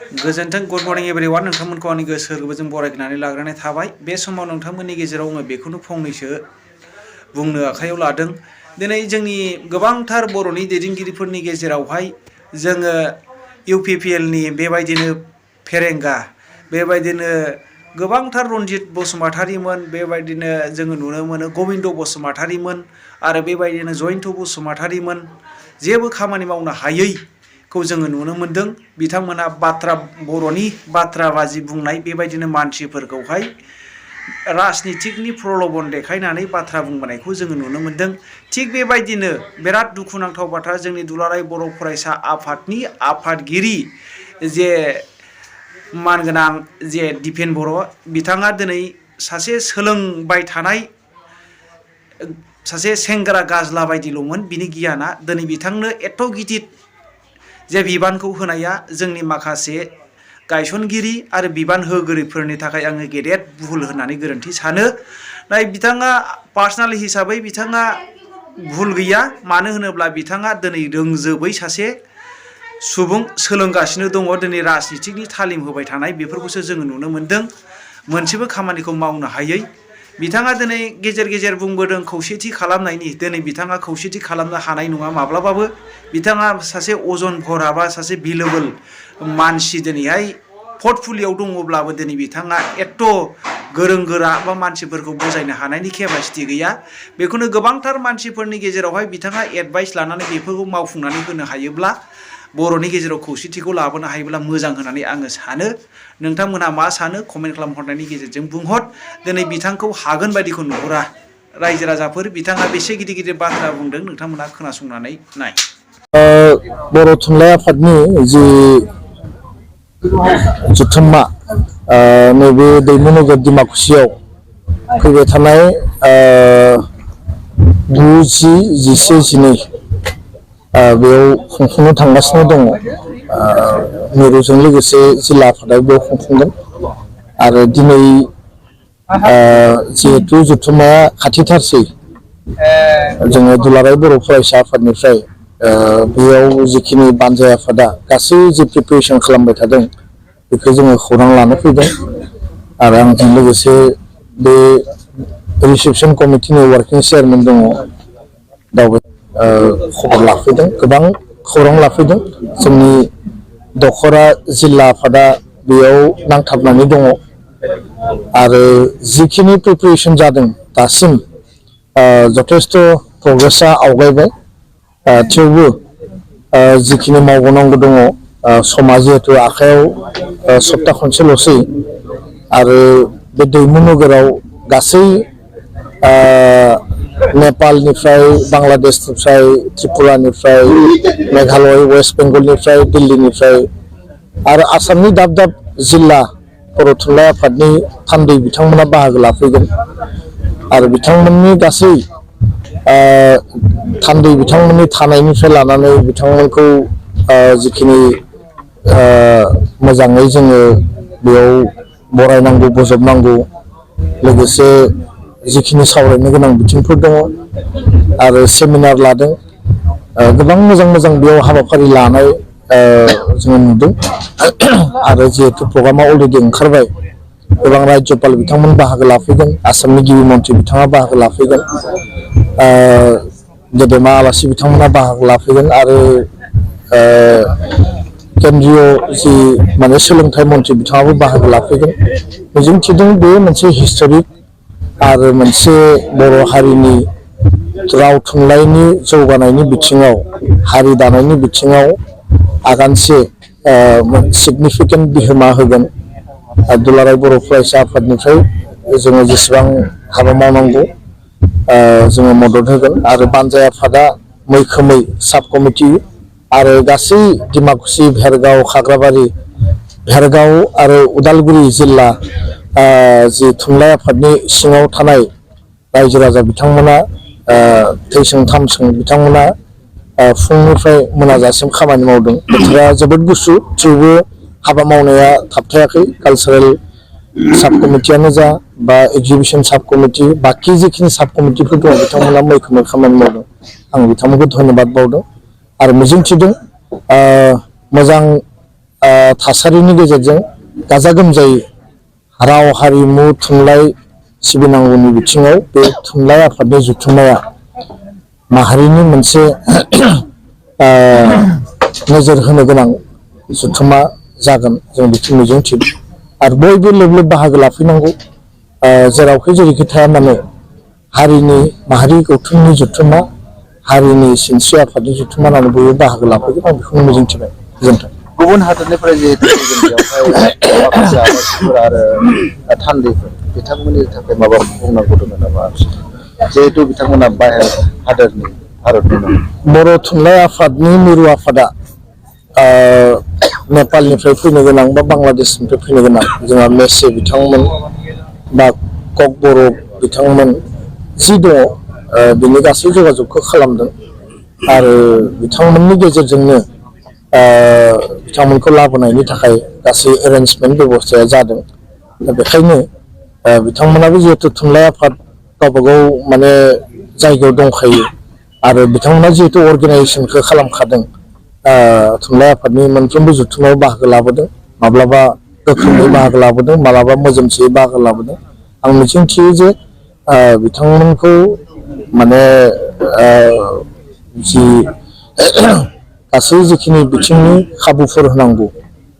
गोजोन्थों good morning एभरिवान नोंथांमोनखौ आंनि गोसो गोरबोजों बरायनानै लाग्रोनाय थाबाय बे समाव नोंथांमोननि गेजेराव आङो बेखौनो फंनैसो बुंनो आखायाव लादों दिनै जोंनि गोबांथार बर'नि दैदेनगिरिफोरनि गेजेरावहाय जोङो UPPL नि बेबायदिनो फेरेंगा बेबायदिनो गोबांथार रनजित बसुमतारीमोन बेबायदिनो जोङो नुनो मोनो गबिन्द बसुमतारीमोन आरो बेबायदिनो जयन्त बसुमतारीमोन जेबो खामानि मावनो हायै खौ जोङो नुनो मोनदों बिथांमोना बाथ्रा बर'नि बाथ्राबाजि बुंनाय बेबायदिनो मानसिफोरखौहाय राजनितिकनि प्रलोभन देखायनानै बाथ्रा बुंबोनायखौ जोङो नुनो मोनदों थिग बेबायदिनो बिराद दुखुनांथाव बाथ्रा जोंनि दुलाराय बर' फरायसा आफादनि आफादगिरि जे मानगोनां जे दिपेन बर' बिथाङा दिनै सासे सोलोंबाय थानाय सासे सेंग्रा गाजला बायदिल'मोन बिनि गियाना दिनै बिथांनो एथ' गिदिर जे बिबानखौ होनाया जोंनि माखासे गायसनगिरि आरो बिबान होगिरिफोरनि थाखाय आङो गेदेर भुल होननानै गोरोन्थि सानो नाय बिथाङा पार्सनेल हिसाबै बिथाङा भुल गैया मानो होनोब्ला बिथाङा दिनै रोंजोबै सासे सुबुं सोलोंगासिनो दङ दिनै राजनितिकनि तालिम होबाय थानाय बेफोरखौसो जोङो नुनो मोनदों मोनसेबो खामानिखौ मावनो हायै बिथाङा दिनै गेजेर गेजेर बुंबोदों खौसेथि खालामनायनि दिनै बिथाङा खौसेथि खालामनो हानाय नङा माब्लाबाबो बिथाङा सासे अजन भरा बा सासे भेलुएबल मानसि दिनैहाय पर्टफलिय'आव दङब्लाबो दिनै बिथाङा एथ' गोरों गोरा बा मानसिफोरखौ बुजायनो हानायनि केपासिटि गैया बेखौनो गोबांथार मानसिफोरनि गेजेरावहाय बिथाङा एडभाइस लानानै बेफोरखौ मावफुंनानै होनो हायोब्ला बर'नि गेजेराव खौसेथिखौ लाबोनो हायोब्ला मोजां होननानै आङो सानो नोंथांमोनहा मा सानो कमेन्ट खालामहरनायनि गेजेरजों बुंहर दिनै बिथांखौ हागोन बायदिखौ नुहुरा रायजो राजाफोर बिथाङा बेसे गिदिर गिदिर बाथ्रा बुंदों नोंथांमोनहा खोनासंनानै नाय बर' थुनलाइ आफादनि जि जुथुम्मा नैबे दैमु नोगोर डिमाकुसियाव फैबाय थानाय 9/10/12 बेयाव खुंफुंनो थांगासिनो दङ मिरुजों लोगोसे जिल्ला आफादा बेयाव खुंफुंगोन आरो दिनै जिहेतु जुथुम्माया खाथिथारसै जोङो दुलाराय बर' फरायसा आफादनिफ्राय बेयाव जिखिनि बानजाय आफादा गासै जि प्रिपेरेसन खालामबाय थादों बेखौ जोङो खौरां लानो फैदों आरो आंजों लोगोसे बे रिसेपसन कमिटिनि वार्किं चेयारमेन दङ दावबाय खबर लाफैदों गोबां खौरां लाफैदों जोंनि दखरा जिल्ला आफादा बेयाव नांथाबनानै दङ आरो जिखिनि प्रिपेरेसन जादों दासिम जथेस्थ' प्रग्रेसा आवगायबाय थेवबो जिखिनि मावबावनांगौ दङ समा जिहेतु आखायाव सप्ता खनसेल'सै आरो बे दैमु नोगोराव गासै नेपालनिफ्राय बांलादेशनिफ्राय त्रिपुरानिफ्राय मेघालय वेस्ट बेंगलनिफ्राय दिल्लीनिफ्राय आरो आसामनि दाब दाब जिल्ला बर' थुनलाइ आफादनि थान्दै बिथांमोना बाहागो लाफैगोन आरो बिथांमोननि गासै थान्दै बिथांमोननि थानायनिफ्राय लानानै बिथांमोनखौ जिखिनि मोजाङै जोङो बेयाव बरायनांगौ बोजबनांगौ लोगोसे जिखिनि सावरायनो गोनां बिथिंफोर दङ आरो सेमिनार लादों गोबां मोजां मोजां बेयाव हाबाफारि लानाय जोङो नुदों आरो जिहेतु प्रग्रामा अलरेडि ओंखारबाय गोबां रायजोपाल बिथांमोन बाहागो लाफैगोन आसामनि गिबि मन्थ्रि बिथाङा बाहागो लाफैगोन गेदेमा आलासि बिथांमोना बाहागो लाफैगोन आरो केन्द्रीय जि माने सोलोंथाइ मन्थ्रि बिथाङाबो बाहागो लाफैगोन मिजिंथिदों बे मोनसे हिस्टरिक आरो मोनसे बर' हारिनि राव थुनलाइनि जौगानायनि बिथिङाव हारि दानायनि बिथिङाव आगानसे सिगनिफिकेन्ट बिहोमा होगोन दुलाराय बर' फरायसा आफादनिफ्राय जोङो जेसेबां हाबा मावनांगौ जोङो मदद होगोन आरो बानजाय आफादा मैखोमै साब कमिटि आरो गासै डिमाकुसि भेरगाव खाग्राबारि भेरगाव आरो उदालगुरि जिल्ला जि थुनलाइ आफादनि सिङाव थानाय रायजो राजा बिथांमोना थैसों थामसों बिथांमोना फुंनिफ्राय मोनाजासिम खामानि मावदों बोथोरा जोबोद गुसु थेवबो हाबा मावनाया थाबथायाखै कालचारेल साब कमिटियानो जा बा एग्जिबिशन साब कमिटि बाखि जिखिनि साब कमिटिफोर दं बिथांमोना मैखोमै खामानि मावदों आं बिथांमोनखौ धन्यबाद बावदों आरो मिजिंथिदों मोजां थासारिनि गेजेरजों गाजा गोमजायै राव हारिमु थुनलाइ सिबिनांगौनि बिथिङाव बे थुनलाइ आफादनि जुथुम्माया माहारिनि मोनसे नोजोर होनो गोनां जुथुम्मा जागोन जों बेखौ मिजिंथियो आरो बयबो लोब लोब बाहागो लाफैनांगौ जेरावखि जेरैखि थाया मानो हारिनि माहारि गौथुमनि जुथुम्मा हारिनि सिनस्रि आफादनि जुथुम्मा होननानै बयबो बाहागो लाफैगोन आं बेखौनो मिजिंथिबाय गोजोन्थों। गुबुन हादरनिफ्राय जिहेतु बेवहाय माखासे आलासिफोर आरो थान्दैफोर बिथांमोननि थाखाय माबा बुंनांगौ दङ नामा जिहेतु बिथांमोना बाहेर हादरनि भारतनि नङा। बर' थुनलाइ आफादनि मिरु आफादा नेपालनिफ्राय फैनो गोनां बा बांलादेशनिफ्राय फैनो गोनां जोंहा मेसे बिथांमोन बा कक बर' बिथांमोन जि दङ बिनि गासै जगाजगखौ खालामदों आरो बिथांमोननि गेजेरजोंनो बिथांमोनखौ लाबोनायनि थाखाय गासै एरेन्जमेन्ट बेबस्थाया जादों दा बेखायनो बिथांमोनाबो जिहेतु थुनलाइ आफाद गावबागाव माने जायगायाव दंखायो आरो बिथांमोना जिहेतु अर्गेनाइजेसनखौ खालामखादों थुनलाइ आफादनि मोनफ्रोमबो जुथुमाव बाहागो लाबोदों माब्लाबा गोख्रोङै बाहागो लाबोदों माब्लाबा मोजोमसेयै बाहागो लाबोदों आं मिजिंथियो जे बिथांमोनखौ माने जि गासै जिखिनि बिथिंनि खाबुफोर होनांगौ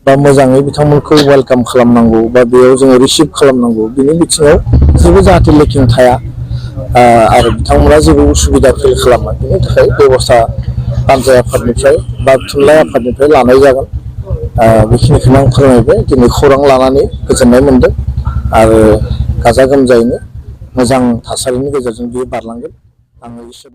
बा मोजाङै बिथांमोनखौ वेलकाम खालामनांगौ बा बेयाव जोङो रिसिभ खालामनांगौ बिनि बिथिङाव जेबो जाहाथे लेकिं थाया आरो बिथांमोना जेबो उसुबिदा फिल खालामा बिनि थाखाय बेबस्था बानजाय आफादनिफ्राय बा थुनलाइ आफादनिफ्राय लानाय जागोन बेखिनिखौनो आं फोरमायबाय दिनै खौरां लानानै गोजोननाय मोनदों आरो गाजा गोमजायैनो मोजां थासारिनि गेजेरजों बियो बारलांगोन आङो